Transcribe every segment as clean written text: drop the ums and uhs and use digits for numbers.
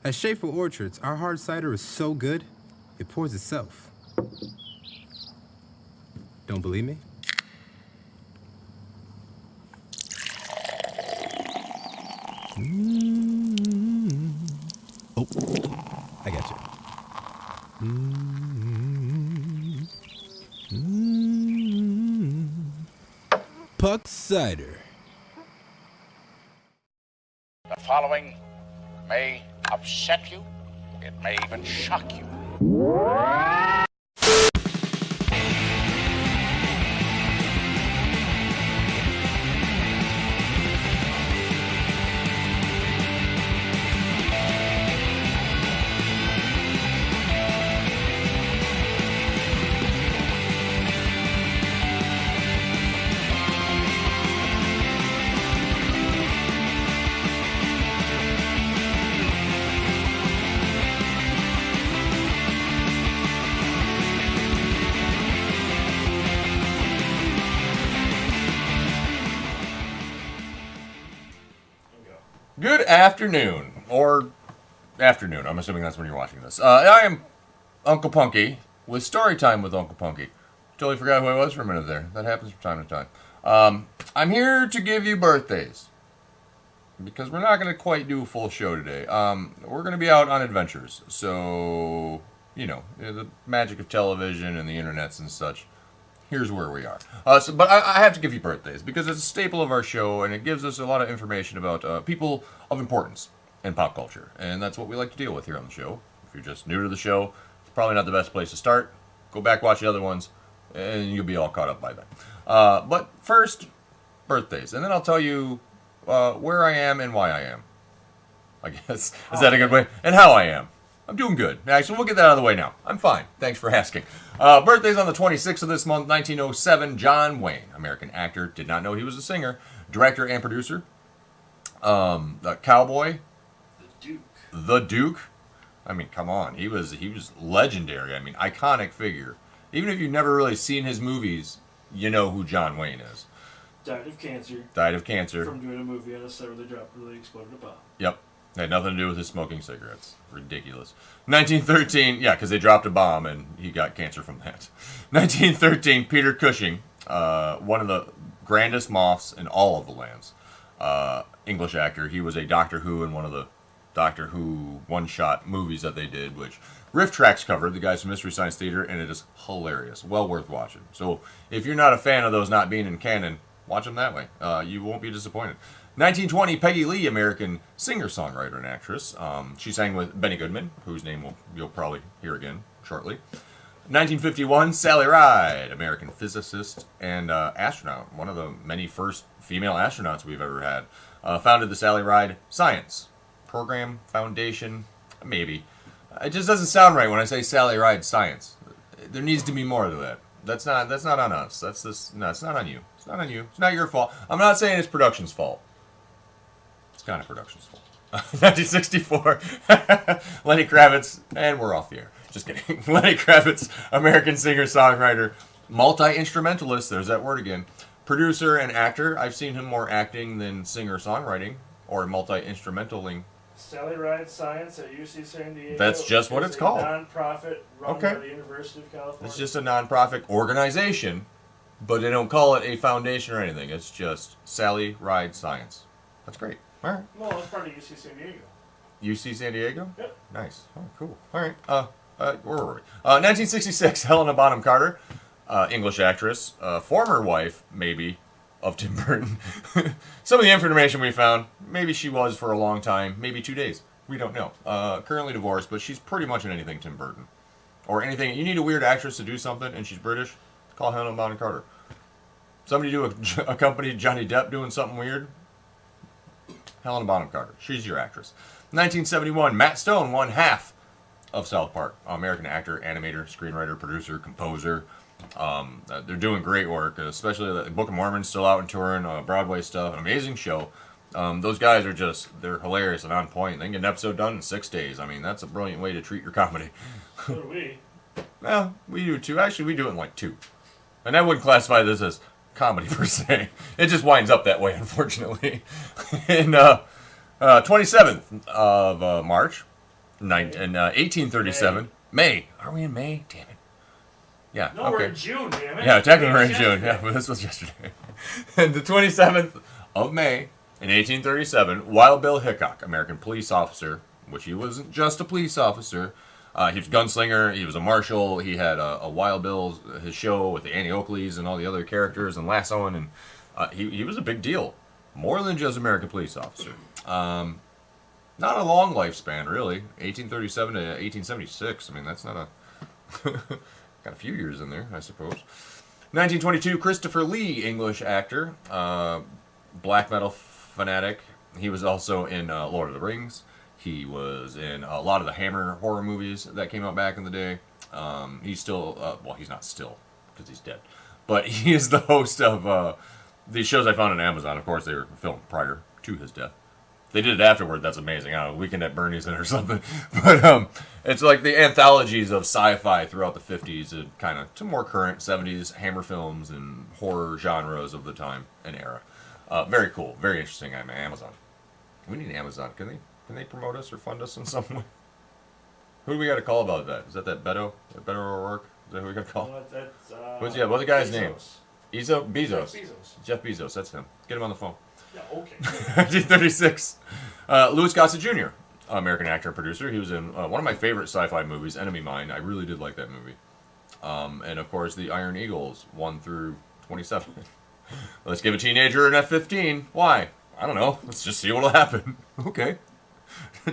At Schaefer Orchards, our hard cider is so good, it pours itself. Don't believe me? Oh, I got you. Puck cider. The following may upset you. It may even shock you. Good afternoon, or afternoon. I'm assuming that's when you're watching this. I am Uncle Punky with Storytime with Uncle Punky. Totally forgot who I was for a minute there. That happens from time to time. I'm here to give you birthdays, because we're not going to quite do a full show today. We're going to be out on adventures, so, you know, the magic of television and the internets and such. Here's where we are. But I have to give you birthdays because it's a staple of our show, and it gives us a lot of information about people of importance in pop culture. And that's what we like to deal with here on the show. If you're just new to the show, it's probably not the best place to start. Go back, watch the other ones, and you'll be all caught up by then. But first, birthdays. And then I'll tell you where I am and why I am. I guess. Is that a good way? And how I am. I'm doing good. Actually, we'll get that out of the way now. I'm fine. Thanks for asking. Birthday's on the 26th of this month, 1907. John Wayne, American actor. Did not know he was a singer. Director and producer. Cowboy. The Duke. I mean, come on. He was legendary. I mean, iconic figure. Even if you've never really seen his movies, you know who John Wayne is. Died of cancer. From doing a movie on a set where they exploded a bomb. Yep. Had nothing to do with his smoking cigarettes. Ridiculous. 1913, yeah, because they dropped a bomb and he got cancer from that. 1913, Peter Cushing, one of the grandest moths in all of the lands. English actor. He was a Doctor Who in one of the Doctor Who one-shot movies that they did, which Riff Tracks covered, the guys from Mystery Science Theater, and it is hilarious. Well worth watching. So if you're not a fan of those not being in canon, watch them that way. You won't be disappointed. 1920, Peggy Lee, American singer-songwriter and actress. She sang with Benny Goodman, whose name you'll probably hear again shortly. 1951, Sally Ride, American physicist and astronaut. One of the many first female astronauts we've ever had. Founded the Sally Ride Science Program Foundation. Maybe. It just doesn't sound right when I say Sally Ride Science. There needs to be more to that. That's not on us. It's not on you. It's not on you. It's not your fault. I'm not saying it's production's fault. It's kind of production's fault. 1964, Lenny Kravitz, and we're off the air. Just kidding. Lenny Kravitz, American singer-songwriter, multi-instrumentalist, there's that word again, producer and actor. I've seen him more acting than singer-songwriting, or multi-instrumentaling. Sally Ride Science at UC San Diego. That's just what it's called. Non-profit run by the University of California. It's just a non-profit organization, but they don't call it a foundation or anything. It's just Sally Ride Science. That's great. All right. Well, it's part of UC San Diego. UC San Diego? Yep. Nice. Oh, cool. All right. Where were we? 1966, Helena Bonham Carter, English actress, former wife, maybe, of Tim Burton. Some of the information we found, maybe she was for a long time, maybe 2 days. We don't know. Currently divorced, but she's pretty much in anything Tim Burton. Or anything. You need a weird actress to do something, and she's British, call Helena Bonham Carter. Somebody accompany Johnny Depp doing something weird, Helena Bonham Carter. She's your actress. 1971, Matt Stone, one half of South Park. American actor, animator, screenwriter, producer, composer. They're doing great work, especially the Book of Mormon's still out and touring, Broadway stuff. An amazing show. Those guys are they're hilarious and on point. They can get an episode done in 6 days. I mean, that's a brilliant way to treat your comedy. So do we. Well, we do too. Actually, we do it in like 2. And I wouldn't classify this as comedy per se. It just winds up that way, unfortunately. And 27th of March, In 1837, May. Are we in May? Damn it. Yeah. No, okay. we're in June, damn it. Yeah, technically we're in June. Yeah, but this was yesterday. And the 27th of May in 1837, Wild Bill Hickok, American police officer, which he wasn't just a police officer. He was a gunslinger. He was a marshal. He had a Wild Bill's his show with the Annie Oakleys and all the other characters and lassoing, and he was a big deal, more than just American police officer. Not a long lifespan, really. 1837 to 1876. I mean, that's not a got a few years in there, I suppose. 1922, Christopher Lee, English actor, black metal fanatic. He was also in Lord of the Rings. He was in a lot of the Hammer horror movies that came out back in the day. He's still, well, he's not still, because he's dead. But he is the host of these shows I found on Amazon. Of course, they were filmed prior to his death. If they did it afterward, that's amazing. I don't know, Weekend at Bernie's in or something. But it's like the anthologies of sci-fi throughout the 50s and kind of to more current 70s Hammer films and horror genres of the time and era. Very cool. Very interesting. I'm Amazon. We need Amazon. Can they promote us or fund us in some way? Who do we got to call about that? Is that Beto? Beto O'Rourke? Is that who we got to call? What's the guy's name? Bezos. Jeff Bezos. That's him. Get him on the phone. Yeah, okay. 1936. Louis Gossett Jr., American actor and producer. He was in one of my favorite sci-fi movies, Enemy Mine. I really did like that movie. And of course, the Iron Eagles, 1 through 27. Let's give a teenager an F-15. Why? I don't know. Let's just see what'll happen. Okay.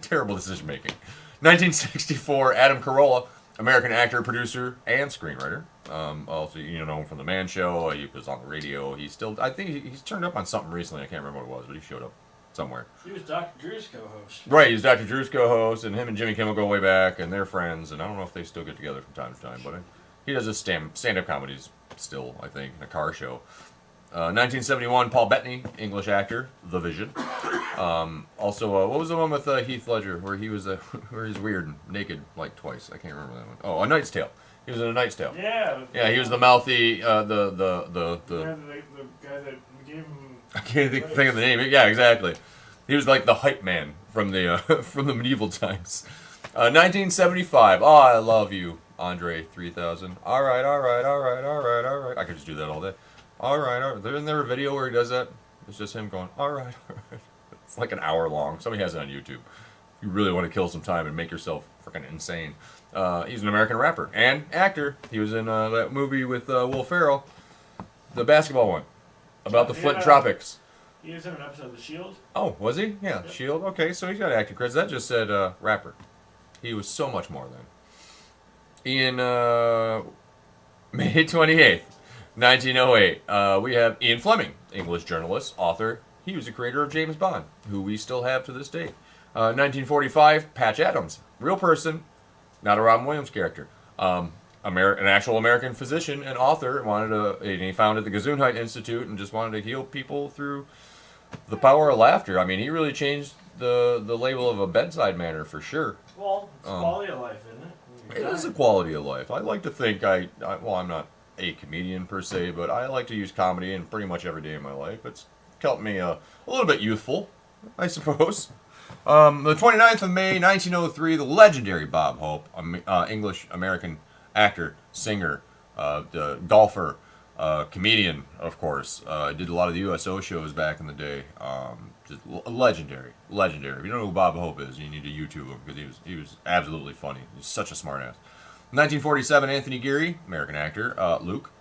Terrible decision making. 1964, Adam Carolla, American actor, producer, and screenwriter. Also, you know him from The Man Show. He was on the radio. I think he's turned up on something recently. I can't remember what it was, but he showed up somewhere. He was Dr. Drew's co-host. Right, he's Dr. Drew's co-host, and him and Jimmy Kimmel go way back, and they're friends, and I don't know if they still get together from time to time, but he does his stand-up comedies still, I think, in a car show. 1971, Paul Bettany, English actor, The Vision. Also, what was the one with Heath Ledger where where he's weird and naked like twice? I can't remember that one. Oh, A Knight's Tale. He was in A Knight's Tale. Yeah. Yeah, he was the mouthy, the guy that gave him. I can't think of the name. Yeah, exactly. He was like the hype man from the from the medieval times. 1975. Oh, I love you, Andre 3000. All right. I could just do that all day. All right. Isn't there a video where he does that? It's just him going, all right. It's like an hour long. Somebody has it on YouTube. If you really want to kill some time and make yourself freaking insane. He's an American rapper and actor. He was in that movie with Will Ferrell, the basketball one, about the Flint Tropics. He was in an episode of The Shield. Oh, was he? Yeah, yep. Shield. Okay, so he's got acting credits. That just said rapper. He was so much more then. In May 28th, 1908, we have Ian Fleming, English journalist, author. He was the creator of James Bond, who we still have to this day. 1945, Patch Adams, real person, not a Robin Williams character. An actual American physician and author, and he founded the Gesundheit Institute and just wanted to heal people through the power of laughter. I mean, he really changed the label of a bedside manner for sure. Well, it's quality of life, isn't it? It is a quality of life. I like to think I'm not a comedian per se, but I like to use comedy in pretty much every day of my life. It's kept me a little bit youthful, I suppose. The 29th of May, 1903, the legendary Bob Hope, English-American actor, singer, golfer, comedian, of course. Did a lot of the USO shows back in the day. Just legendary. If you don't know who Bob Hope is, you need to YouTube him because he was absolutely funny. He's such a smart ass. 1947, Anthony Geary, American actor, Luke,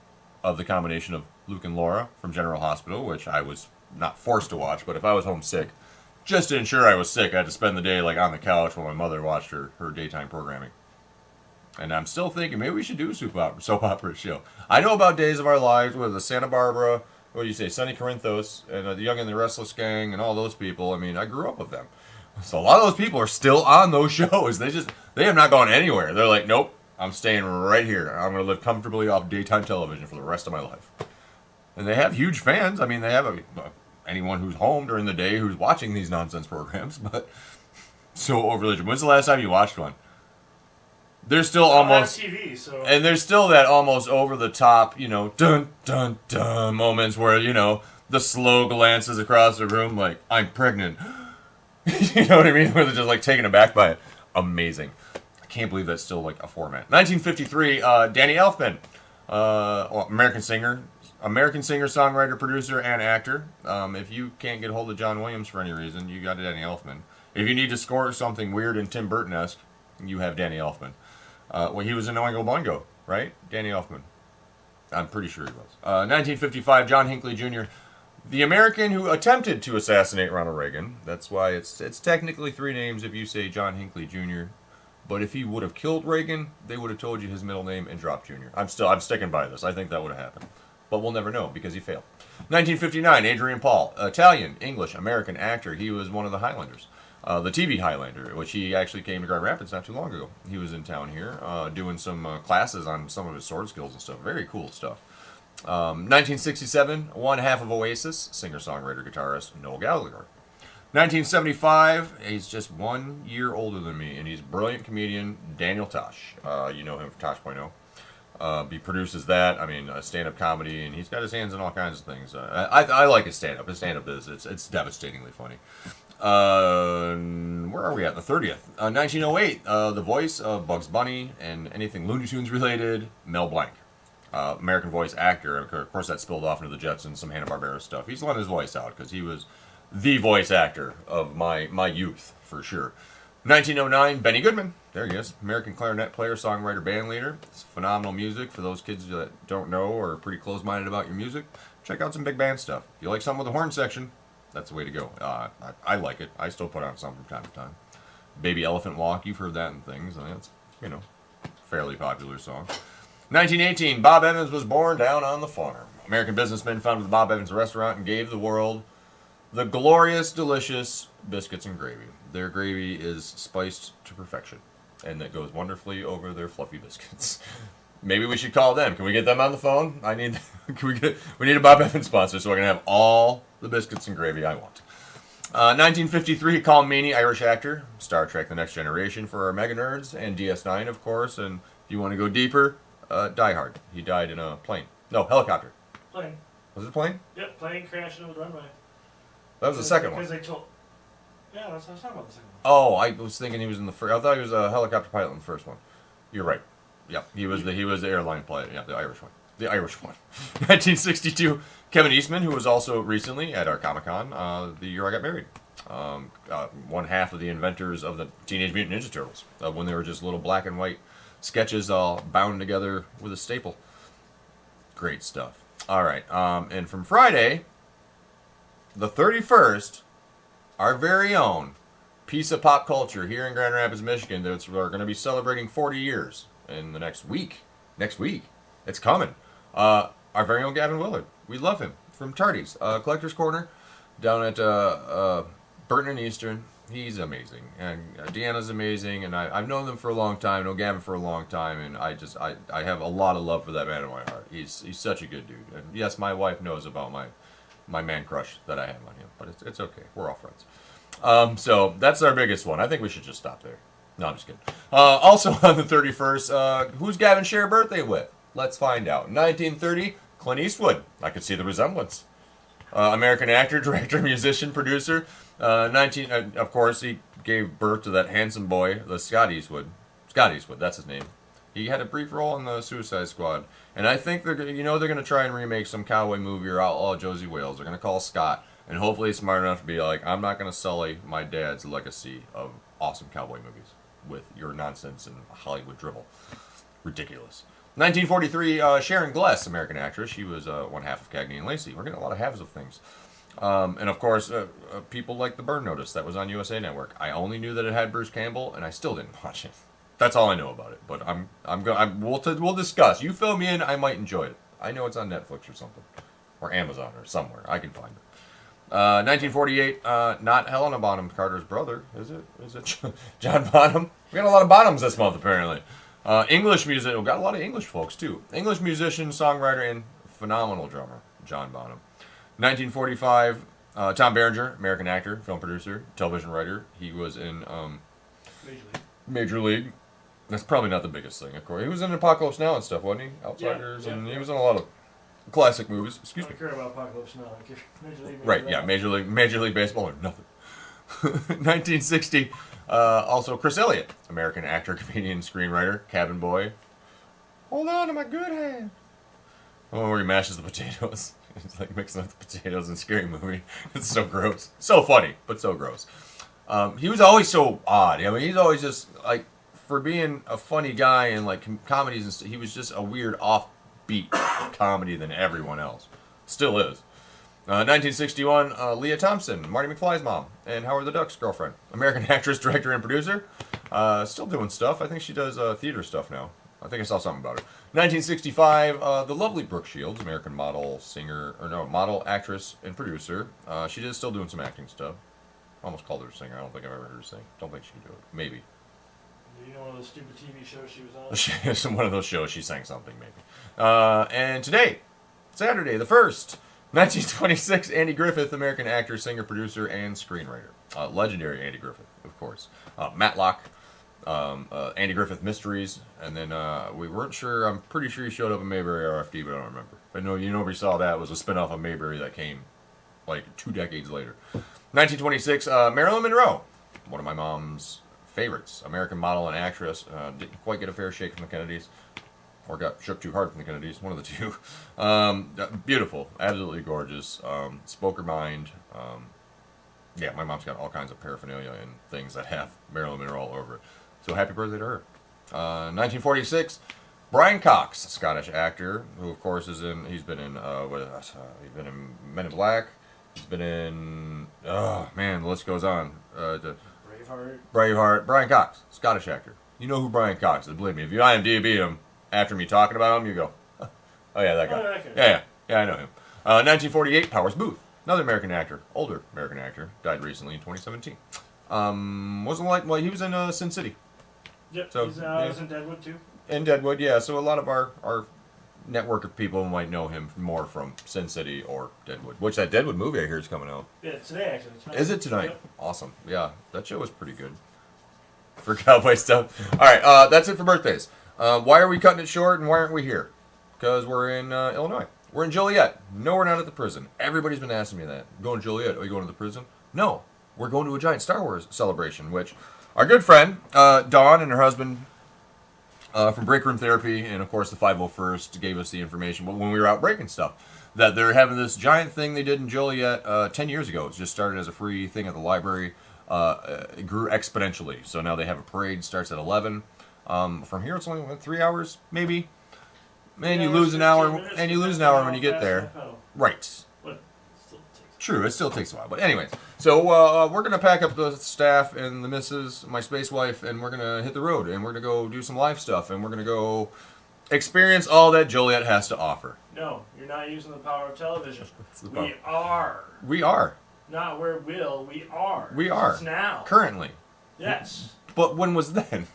of the combination of Luke and Laura from General Hospital, which I was not forced to watch, but if I was homesick, just to ensure I was sick, I had to spend the day like on the couch while my mother watched her daytime programming. And I'm still thinking maybe we should do a soap opera show. I know about Days of Our Lives with the Santa Barbara, what do you say, Sonny Corinthos, and the Young and the Restless Gang, and all those people. I mean, I grew up with them. So a lot of those people are still on those shows. They have not gone anywhere. They're like, nope, I'm staying right here. I'm going to live comfortably off daytime television for the rest of my life. And they have huge fans. I mean, they have anyone who's home during the day who's watching these nonsense programs, but so over religion. When's the last time you watched one? There's still almost TV, so. And there's still that almost over the top, dun dun dun moments where the slow glances across the room like I'm pregnant. You know what I mean? Where they're just like taken aback by it. amazing. I can't believe that's still like a format. 1953, Danny Elfman, American singer, songwriter, producer, and actor. If you can't get hold of John Williams for any reason, you got Danny Elfman. If you need to score something weird and Tim Burton-esque, you have Danny Elfman. Well, he was in Oingo Boingo, right? Danny Elfman. I'm pretty sure he was. 1955, John Hinckley Jr., the American who attempted to assassinate Ronald Reagan. That's why it's technically 3 names if you say John Hinckley Jr., but if he would have killed Reagan, they would have told you his middle name and dropped Jr. I'm sticking by this. I think that would have happened. But we'll never know because he failed. 1959, Adrian Paul, Italian, English, American actor. He was one of the Highlanders. The TV Highlander, which he actually came to Grand Rapids not too long ago. He was in town here doing some classes on some of his sword skills and stuff. Very cool stuff. 1967, one half of Oasis, singer-songwriter, guitarist, Noel Gallagher. 1975, he's just 1 year older than me, and he's a brilliant comedian, Daniel Tosh. You know him from Tosh.0. He produces that. I mean, stand-up comedy, and he's got his hands in all kinds of things. I like his stand-up. His stand-up it's devastatingly funny. Where are we at? The 30th. 1908, the voice of Bugs Bunny and anything Looney Tunes related, Mel Blanc. American voice actor. Of course, that spilled off into the Jetsons, some Hanna-Barbera stuff. He's let his voice out because he was the voice actor of my youth, for sure. 1909, Benny Goodman. There he is. American clarinet player, songwriter, band leader. It's phenomenal music. For those kids that don't know or are pretty close-minded about your music, check out some big band stuff. If you like something with a horn section, that's the way to go. I like it. I still put on some from time to time. Baby Elephant Walk, you've heard that and things. I mean, it's, fairly popular song. 1918, Bob Evans was born down on the farm. American businessman founded the Bob Evans restaurant and gave the world the glorious, delicious biscuits and gravy. Their gravy is spiced to perfection, and that goes wonderfully over their fluffy biscuits. Maybe we should call them. Can we get them on the phone? We need a Bob Evans sponsor so I can have all the biscuits and gravy I want. 1953, Colm Meaney, Irish actor, Star Trek: The Next Generation for our mega nerds, and DS9, of course. And if you want to go deeper, Die Hard. He died in a plane. No, helicopter. Plane. Was it a plane? Yep, plane crashed into the runway. That was the second one. Because they told. Yeah, that's what I was talking about, the second one. Oh, I was thinking he was in the first. I thought he was a helicopter pilot in the first one. You're right. Yep, he was the airline pilot. Yeah, the Irish one. 1962, Kevin Eastman, who was also recently at our Comic-Con, the year I got married. One half of the inventors of the Teenage Mutant Ninja Turtles, when they were just little black and white sketches all bound together with a staple. Great stuff. All right, and from Friday, the 31st, our very own piece of pop culture here in Grand Rapids, Michigan, we're going to be celebrating 40 years in the next week. It's coming. Our very own Gavin Willard. We love him. From Tardy's. Collector's Corner down at Burton and Eastern. He's amazing. And Deanna's amazing. And I've known them for a long time. Know Gavin for a long time. And I have a lot of love for that man in my heart. He's such a good dude. And yes, my wife knows about my man crush that I have on him. But it's okay. We're all friends. So that's our biggest one. I think we should just stop there. No, I'm just kidding. Also on the 31st, who's Gavin share a birthday with? Let's find out. 1930, Clint Eastwood. I could see the resemblance. American actor, director, musician, producer. Of course, he gave birth to that handsome boy, the Scott Eastwood. Scott Eastwood, that's his name. He had a brief role in the Suicide Squad. And I think they're going to try and remake some cowboy movie or Outlaw Josie Wales. They're going to call Scott. And hopefully he's smart enough to be like, I'm not going to sully my dad's legacy of awesome cowboy movies with your nonsense and Hollywood drivel. Ridiculous. 1943, Sharon Gless, American actress. She was one half of Cagney and Lacey. We're getting a lot of halves of things. And of course, people like The Burn Notice. That was on USA Network. I only knew that it had Bruce Campbell, and I still didn't watch it. That's all I know about it. But we'll discuss. You fill me in. I might enjoy it. I know it's on Netflix or something, or Amazon or somewhere. I can find it. 1948, not Helena Bonham Carter's brother, is it? Is it John Bonham? We got a lot of Bonhams this month, apparently. English music, we got a lot of English folks, too. English musician, songwriter, and phenomenal drummer, John Bonham. 1945, Tom Berenger, American actor, film producer, television writer. He was in Major League. That's probably not the biggest thing, of course. He was in Apocalypse Now and stuff, wasn't he? Outsiders, and he was in a lot of classic movies. Excuse me. I don't care about Apocalypse Now. Major League. Right, yeah, Major League Baseball or nothing. 1960, Also, Chris Elliott, American actor, comedian, screenwriter, cabin boy. Hold on to my good hand. The one where he mashes the potatoes. He's like mixing up the potatoes in Scary Movie. It's so gross. So funny, but so gross. He was always so odd. I mean, he's always just like, for being a funny guy in like comedies and stuff, he was just a weird offbeat comedy than everyone else. Still is. 1961, Leah Thompson, Marty McFly's mom, and Howard the Duck's girlfriend. American actress, director, and producer. Still doing stuff. I think she does theater stuff now. I think I saw something about her. 1965, the lovely Brooke Shields, American model, singer, or no, model, actress, and producer. She is still doing some acting stuff. Almost called her a singer. I don't think I've ever heard her sing. Don't think she can do it. Maybe. You know one of those stupid TV shows she was on? One of those shows she sang something, maybe. And today, Saturday, the 1st, 1926, Andy Griffith, American actor, singer, producer, and screenwriter. Legendary Andy Griffith, of course. Matlock, Andy Griffith Mysteries, and then we weren't sure. I'm pretty sure he showed up in Mayberry RFD, but I don't remember. But no, we saw that was a spinoff of Mayberry that came like 2 decades later. 1926, Marilyn Monroe, one of my mom's favorites, American model and actress. Didn't quite get a fair shake from the Kennedys, or got shook too hard from the Kennedys, one of the two. Beautiful, absolutely gorgeous, spoke her mind. Yeah, my mom's got all kinds of paraphernalia and things that have Marilyn Monroe all over it. So happy birthday to her. 1946, Brian Cox, Scottish actor, who of course he's been in he's been in Men in Black. He's been in, oh man, the list goes on. Braveheart. Brian Cox, Scottish actor. You know who Brian Cox is, believe me. If you IMDb him after me talking about him, you go, oh yeah, that guy. Okay. Yeah, I know him. 1948, Powers Booth, another American actor, older American actor, died recently in 2017. He was in Sin City. Yep, so, he was in Deadwood too. In Deadwood, yeah. So a lot of our network of people might know him more from Sin City or Deadwood. Which that Deadwood movie I hear is coming out. Yeah, today actually. Tonight. Is it tonight? Yep. Awesome. Yeah, that show was pretty good. For cowboy stuff. All right, that's it for birthdays. Why are we cutting it short and why aren't we here? Because we're in Illinois. We're in Joliet. No, we're not at the prison. Everybody's been asking me that. Going to Joliet? Are you going to the prison? No. We're going to a giant Star Wars celebration, which our good friend, Dawn, and her husband from Break Room Therapy, and of course the 501st gave us the information when we were out breaking stuff, that they're having this giant thing they did in Joliet 10 years ago. It just started as a free thing at the library. It grew exponentially. So now they have a parade, starts at 11. From here it's only 3 hours, maybe. And you lose an hour, when you get there. Right. True, it still takes a while. But anyways, so we're going to pack up the staff and the missus, my space wife, and we're going to hit the road. And we're going to go do some live stuff. And we're going to go experience all that Joliet has to offer. No, you're not using the power of television. We are. We are. Not where will, we are. We are. It's now. Currently. Yes. But when was then?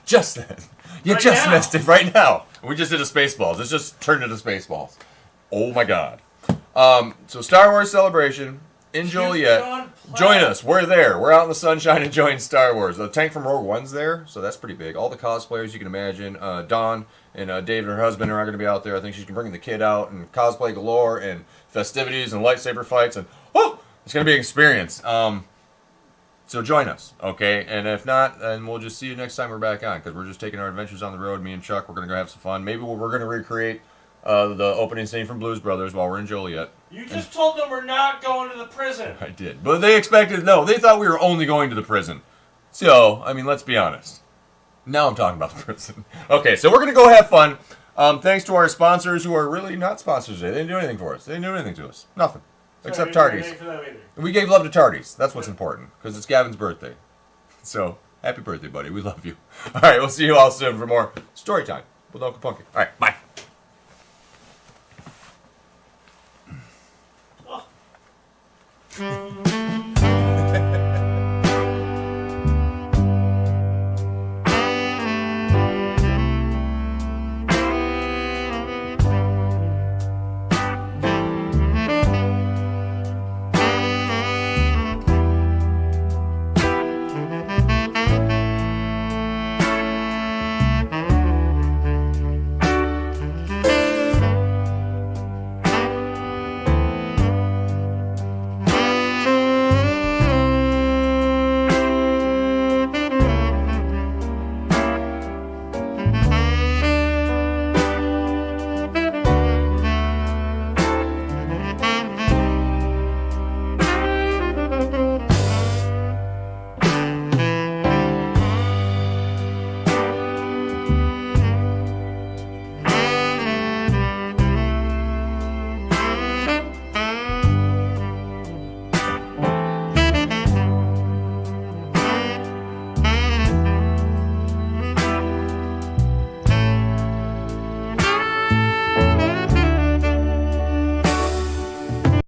Just then. You right just now. missed it right now. We just did a Spaceballs. It's just turned into Spaceballs. Oh my God. So Star Wars Celebration in Joliet. Join us. We're there. We're out in the sunshine enjoying Star Wars. The tank from Rogue One's there, so that's pretty big. All the cosplayers you can imagine. Dawn and Dave and her husband are going to be out there. I think she's bringing the kid out, and cosplay galore, and festivities, and lightsaber fights, and it's going to be an experience. So join us, okay? And if not, then we'll just see you next time we're back on, because we're just taking our adventures on the road. Me and Chuck, we're going to go have some fun. Maybe we're going to recreate the opening scene from Blues Brothers while we're in Joliet. You just told them we're not going to the prison. I did. But they expected, no, they thought we were only going to the prison. So, I mean, let's be honest. Now I'm talking about the prison. Okay, so we're going to go have fun. Thanks to our sponsors who are really not sponsors today. They didn't do anything for us. They didn't do anything to us. Nothing. Except Tardies. We gave love to Tardies. That's what's important, because it's Gavin's birthday. So, happy birthday, buddy. We love you. All right, we'll see you all soon for more Storytime with Uncle Punky. All right, bye. Oh.